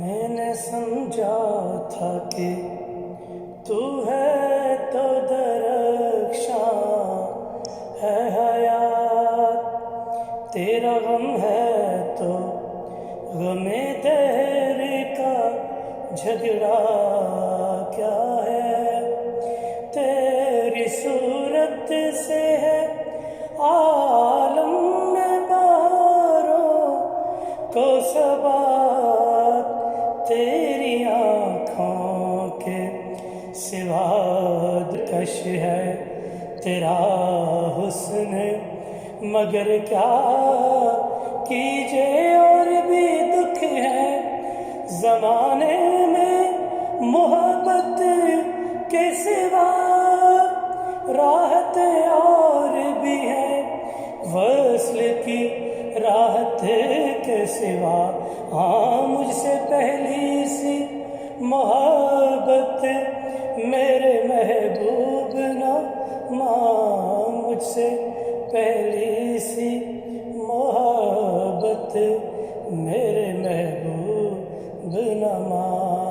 میں نے سمجھا تھا کہ تو ہے تو درخشاں ہے حیات، تیرا غم ہے تو غم دہر کا جھگڑا کیا ہے، تیری صورت سے ہے عالم میں باروں کو ثبات، تیری آنکھوں کے سوا کش ہے تیرا حسن، مگر کیا کیجے اور بھی دکھ ہے زمانے میں محبت کے سوا، راحت اور بھی ہے وصل کی راحت کے سوا، ہاں مجھ سے پہلی سی محبت میرے محبوب نہ مان، مجھ سے پہلی سی محبت میرے محبوب نہ مان۔